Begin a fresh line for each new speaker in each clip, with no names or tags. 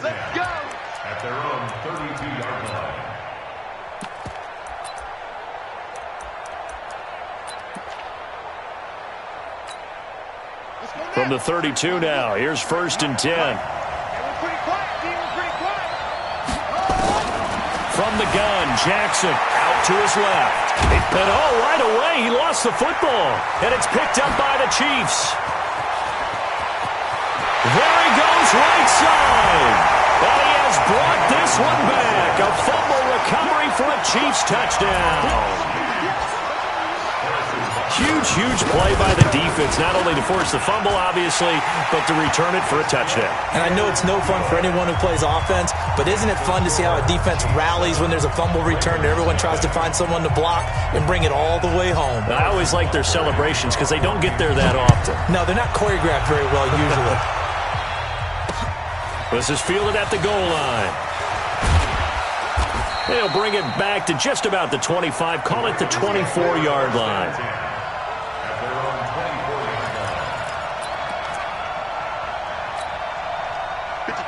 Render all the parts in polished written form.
Let's go.
At their own 32-yard line.
From the 32 now, here's 1st and 10. From the gun, Jackson out to his left. And right away, he lost the football. And it's picked up by the Chiefs. There he goes, right side. And he has brought this one back. A fumble recovery for a Chiefs touchdown. Huge play by the defense, not only to force the fumble, obviously, but to return it for a touchdown.
And I know it's no fun for anyone who plays offense, but isn't it fun to see how a defense rallies when there's a fumble return and everyone tries to find someone to block and bring it all the way home?
I always like their celebrations because they don't get there that often.
No, they're not choreographed very well usually.
This is fielded at the goal line. They'll bring it back to just about the 25, call it the 24-yard line.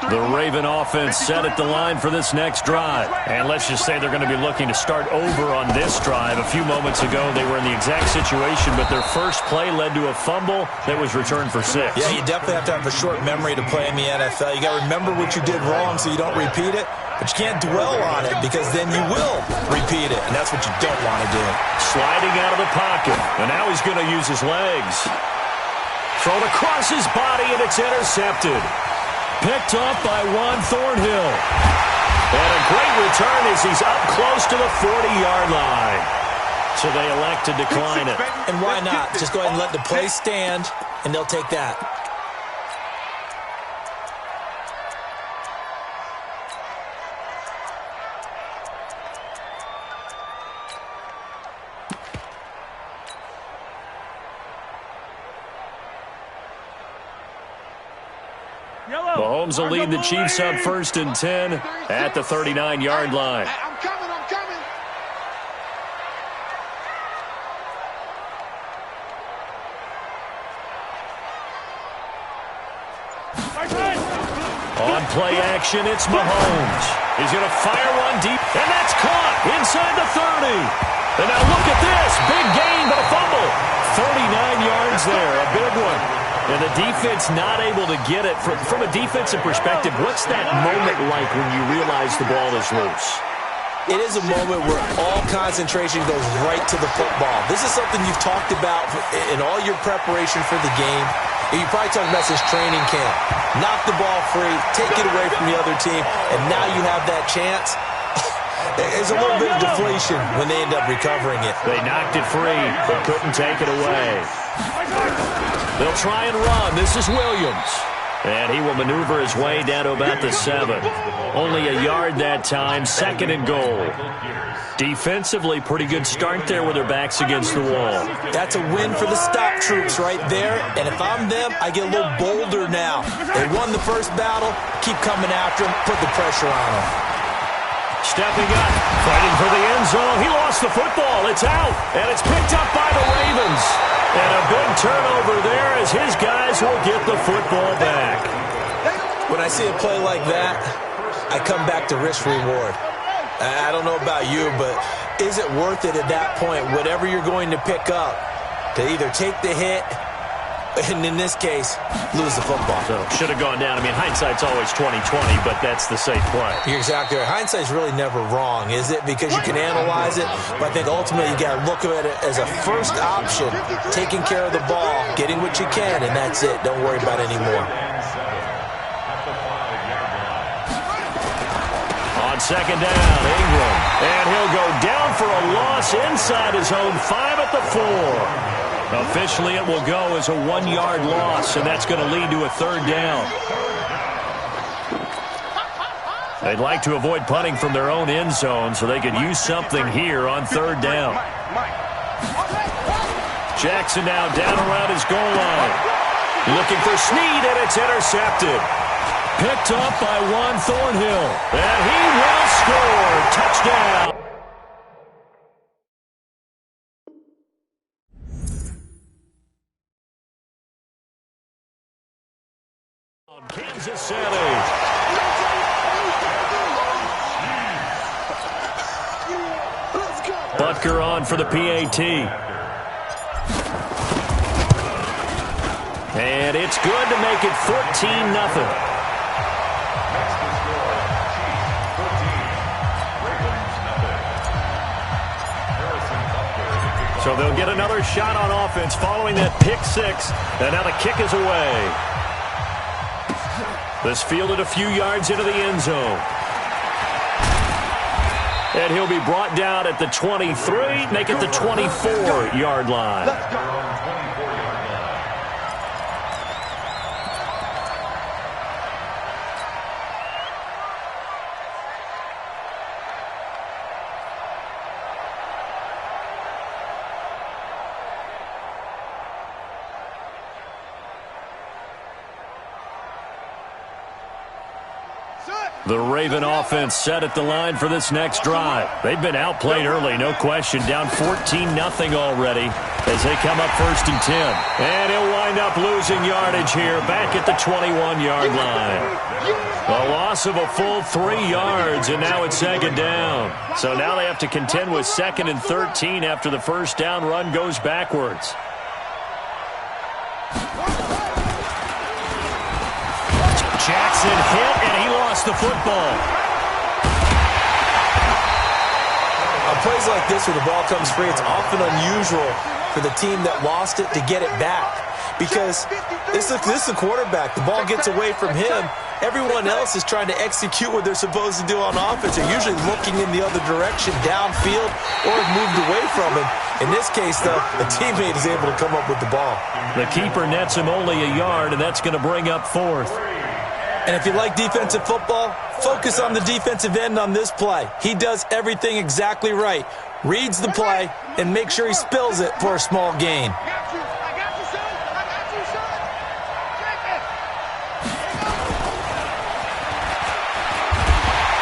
The Raven offense set at the line for this next drive. And let's just say they're going to be looking to start over on this drive. A few moments ago, they were in the exact situation, but their first play led to a fumble that was returned for 6.
Yeah, you definitely have to have a short memory to play in the NFL. You got to remember what you did wrong so you don't repeat it, but you can't dwell on it because then you will repeat it, and that's what you don't want to do.
Sliding out of the pocket, and now he's going to use his legs. Thrown across his body, and it's intercepted. Picked up by Juan Thornhill. And a great return as he's up close to the 40-yard line. So they elect to decline it.
And why not? Just go ahead and let the play stand, and they'll take that.
Mahomes will lead the Chiefs up 1st and 10 at the 39-yard line.
I'm coming.
On play action, it's Mahomes. He's going to fire one deep, and that's caught inside the 30. And now look at this. Big gain, but a fumble. 39 yards there, a big one. And the defense not able to get it. From a defensive perspective, what's that moment like when you realize the ball is loose?
It is a moment where all concentration goes right to the football. This is something you've talked about in all your preparation for the game. And you probably talked about since training camp. Knock the ball free, take it away from the other team, and now you have that chance. There's a little bit of deflation when they end up recovering it.
They knocked it free, but couldn't take it away. They'll try and run. This is Williams. And he will maneuver his way down to about the 7. Only a yard that time, 2nd and goal. Defensively, pretty good start there with their backs against the wall.
That's a win for the stop troops right there. And if I'm them, I get a little bolder now. They won the first battle. Keep coming after them. Put the pressure on them.
Stepping up, fighting for the end zone. He lost the football. It's out, and it's picked up by the Ravens. And a big turnover there as his guys will get the football back.
When I see a play like that, I come back to risk reward. I don't know about you, but is it worth it at that point, whatever you're going to pick up, to either take the hit, and in this case, lose the football?
So should have gone down. I mean, hindsight's always 20/20, but that's the safe play.
You're exactly right. Hindsight's really never wrong, is it? Because you can analyze it, but I think ultimately you got to look at it as a first option, taking care of the ball, getting what you can, and that's it. Don't worry about it anymore.
On 2nd down, Ingram, and he'll go down for a loss inside his own 5 at the 4. Officially, it will go as a 1-yard loss, and that's going to lead to a 3rd down. They'd like to avoid punting from their own end zone so they could use something here on 3rd down. Jackson now down around his goal line. Looking for Snead, and it's intercepted. Picked up by Juan Thornhill, and he will score. Touchdown. Kansas City. kicker on for the PAT. And it's good to make it 14-0. So they'll get another shot on offense following that pick six. And now the kick is away. This fielded a few yards into the end zone. And he'll be brought down at the 23, make it the 24-yard line. The Raven offense set at the line for this next drive. They've been outplayed early, no question. Down 14-0 already as they come up 1st and 10. And he'll wind up losing yardage here back at the 21-yard line. A loss of a full 3 yards, and now it's 2nd down. So now they have to contend with 2nd and 13 after the first down run goes backwards. Jackson hit, and he lost the football.
On plays like this where the ball comes free, it's often unusual for the team that lost it to get it back. Because this is the quarterback. The ball gets away from him. Everyone else is trying to execute what they're supposed to do on offense. They're usually looking in the other direction, downfield, or have moved away from him. In this case, though, the teammate is able to come up with the ball.
The keeper nets him only a yard, and that's going to bring up 4th.
And if you like defensive football, focus on the defensive end on this play. He does everything exactly right. Reads the play and makes sure he spills it for a small gain.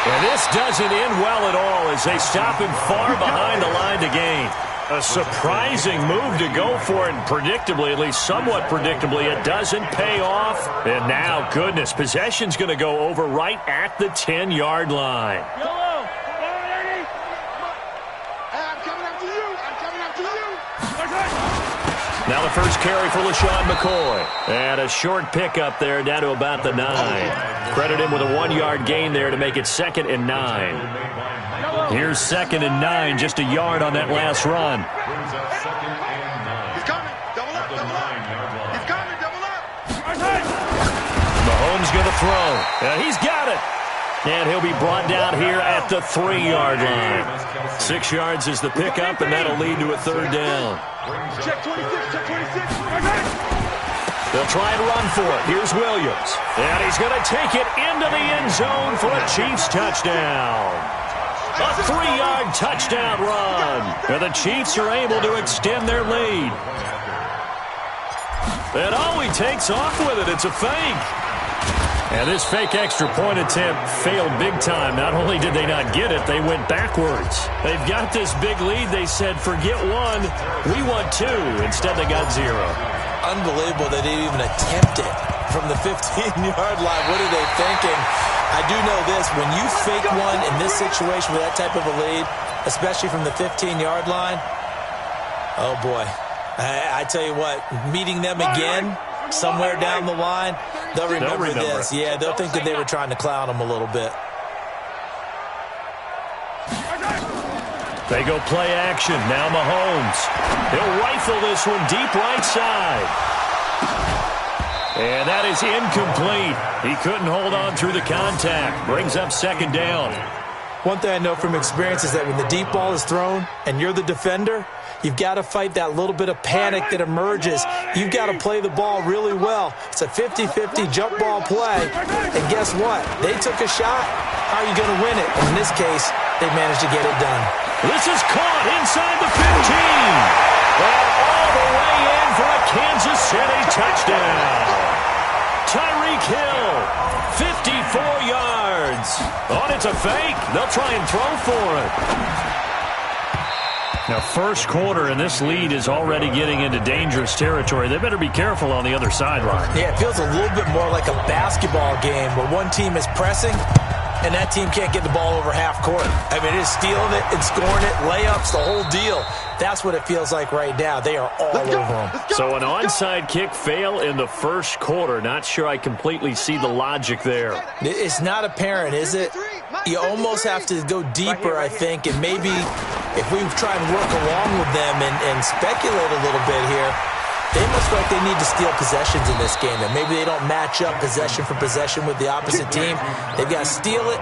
And this doesn't end well at all as they stop him far behind the line to gain. A surprising move to go for it, and predictably, at least somewhat predictably, it doesn't pay off. And now, goodness, possession's going to go over right at the 10-yard line. Now the first carry for LaShawn McCoy. And a short pickup there down to about the 9. Credit him with a 1-yard gain there to make it 2nd and 9. Here's 2nd and 9, just a yard on that last run.
He's coming. Double up, double up. He's coming, double up.
Mahomes going to throw. He's got it. And he'll be brought down here at the 3-yard line. 6 yards is the pickup, and that'll lead to a 3rd down.
Check 26, check 26.
They'll try and run for it. Here's Williams. And he's going to take it into the end zone for a Chiefs touchdown. A 3-yard touchdown run. And the Chiefs are able to extend their lead. And he takes off with it. It's a fake. And this fake extra point attempt failed big time. Not only did they not get it, they went backwards. They've got this big lead. They said, forget 1, we want 2. Instead, they got 0.
Unbelievable they didn't even attempt it from the 15-yard line. What are they thinking? I do know this. When you fake one in this situation with that type of a lead, especially from the 15-yard line, oh, boy. I tell you what, meeting them again somewhere down the line, they'll remember this. Yeah, they'll think that they were trying to clown them a little bit.
They go play action. Now Mahomes. He'll rifle this one deep right side. And that is incomplete. He couldn't hold on through the contact. Brings up 2nd down.
One thing I know from experience is that when the deep ball is thrown and you're the defender, you've got to fight that little bit of panic that emerges. You've got to play the ball really well. It's a 50-50 jump ball play. And guess what? They took a shot. How are you going to win it? In this case, they managed to get it done.
This is caught inside the 15. And all the way in for a Kansas City touchdown. Tyreek Hill, 54 yards. Oh, it's a fake. They'll try and throw for it. Now, first quarter, and this lead is already getting into dangerous territory. They better be careful on the other sideline.
Yeah, it feels a little bit more like a basketball game where one team is pressing And that team can't get the ball over half court. I mean, it's stealing it and scoring it, layups, the whole deal. That's what it feels like right now. They are all over them.
So an onside kick fail in the first quarter. Not sure I completely see the logic there.
It's not apparent, is it? You almost have to go deeper, I think, and maybe if we try and work along with them and speculate a little bit here, they must feel like they need to steal possessions in this game. And maybe they don't match up possession for possession with the opposite team. They've got to steal it.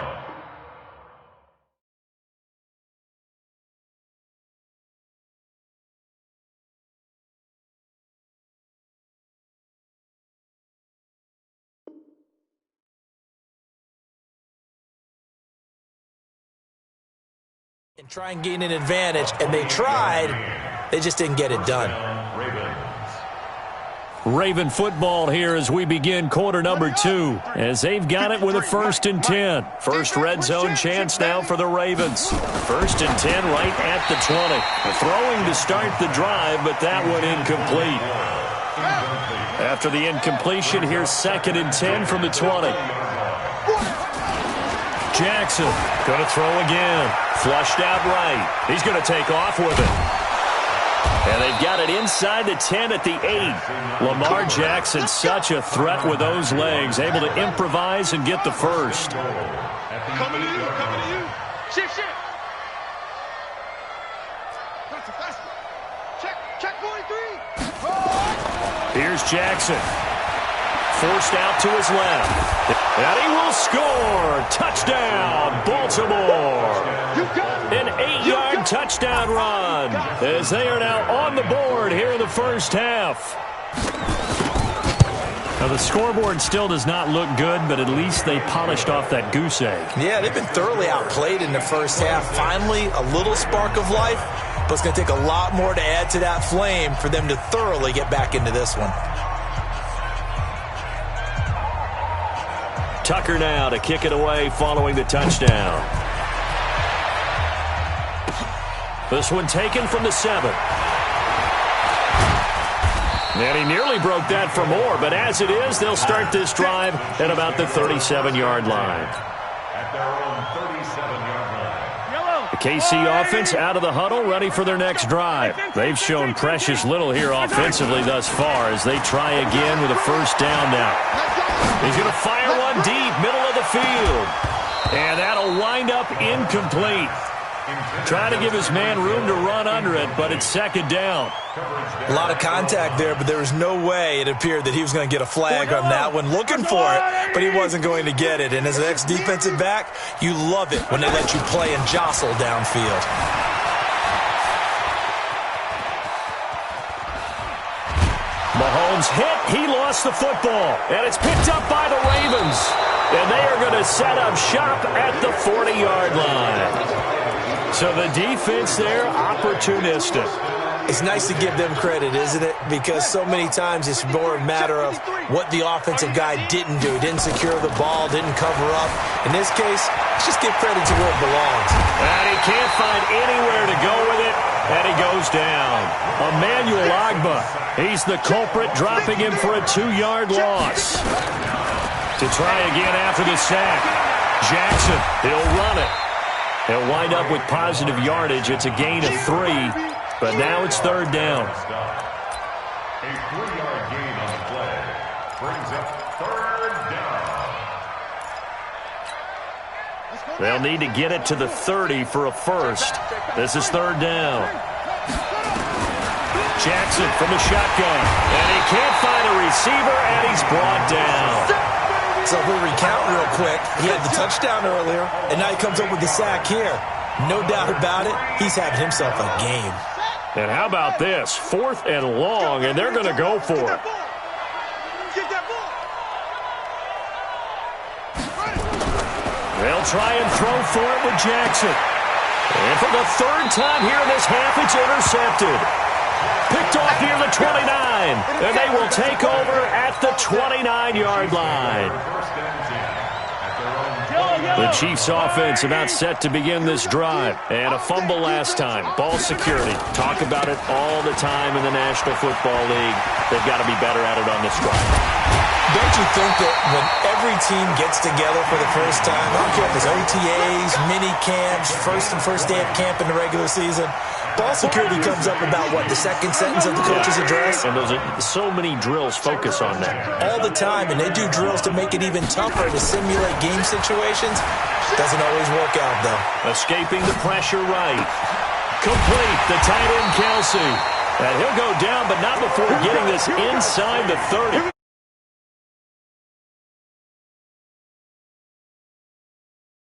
And try and gain an advantage. And they tried. They just didn't get it done.
Raven football here as we begin quarter number 2, as they've got it with a 1st and 10. First red zone chance now for the Ravens. 1st and 10 right at the 20. Throwing to start the drive, but that one incomplete. After the incompletion, here's 2nd and 10 from the 20. Jackson going to throw again. Flushed out right. He's going to take off with it. And they've got it inside the 10 at the 8. Lamar Jackson, such a threat with those legs, able to improvise and get the first.
Coming to you, coming to you. Shift. Check 43.
Here's Jackson. Forced out to his left. And he will score. Touchdown, Baltimore. An 8-yard touchdown run as they are now on the board here in the first half. Now, the scoreboard still does not look good, but at least they polished off that goose egg.
Yeah, they've been thoroughly outplayed in the first half. Finally, a little spark of life, but it's going to take a lot more to add to that flame for them to thoroughly get back into this one.
Tucker now to kick it away following the touchdown. This one taken from the 7. And he nearly broke that for more, but as it is, they'll start this drive at about the 37-yard line.
At their own 37-yard line.
The KC offense out of the huddle, ready for their next drive. They've shown precious little here offensively thus far as they try again with a first down now. He's going to fire one deep, middle of the field. And that'll wind up incomplete. Trying to give his man room to run under it, but it's 2nd down.
A lot of contact there, but there was no way it appeared that he was going to get a flag on that one. Looking for it, but he wasn't going to get it. And as an ex-defensive back, you love it when they let you play and jostle downfield.
Mahomes hit. He lost the football. And it's picked up by the Ravens. And they are going to set up shop at the 40-yard line. So the defense there, opportunistic.
It's nice to give them credit, isn't it? Because so many times it's more a matter of what the offensive guy didn't do. Didn't secure the ball, didn't cover up. In this case, let's just give credit to where it belongs.
And he can't find anywhere to go with it, and he goes down. Emmanuel Ogbah, he's the culprit, dropping him for a 2-yard loss. To try again after the sack. Jackson, he'll run it. He'll wind up with positive yardage. It's a gain of 3, but now it's 3rd down.
A 3-yard gain on the play brings up 3rd down.
They'll need to get it to the 30 for a first. This is 3rd down. Jackson from the shotgun, and he can't find a receiver, and he's brought down.
So we'll recount real quick. He had the touchdown earlier, and now he comes up with the sack here. No doubt about it, he's having himself a game.
And how about this? 4th and long, and they're going to go for it. They'll try and throw for it with Jackson. And for the 3rd time here in this half, it's intercepted. Picked off near the 29, and they will take over at the 29-yard line. The Chiefs offense about set to begin this drive. And a fumble last time. Ball security. Talk about it all the time in the National Football League. They've got to be better at it on this drive.
Don't you think that when every team gets together for the first time, I don't care if it's OTAs, mini camps, first day of camp in the regular season, ball security comes up about, what, the second sentence of the coach's address?
And those are so many drills focus on that.
All the time, and they do drills to make it even tougher to simulate game situations. Doesn't always work out, though.
Escaping the pressure right. Complete, the tight end Kelsey. And he'll go down, but not before getting this inside the 30.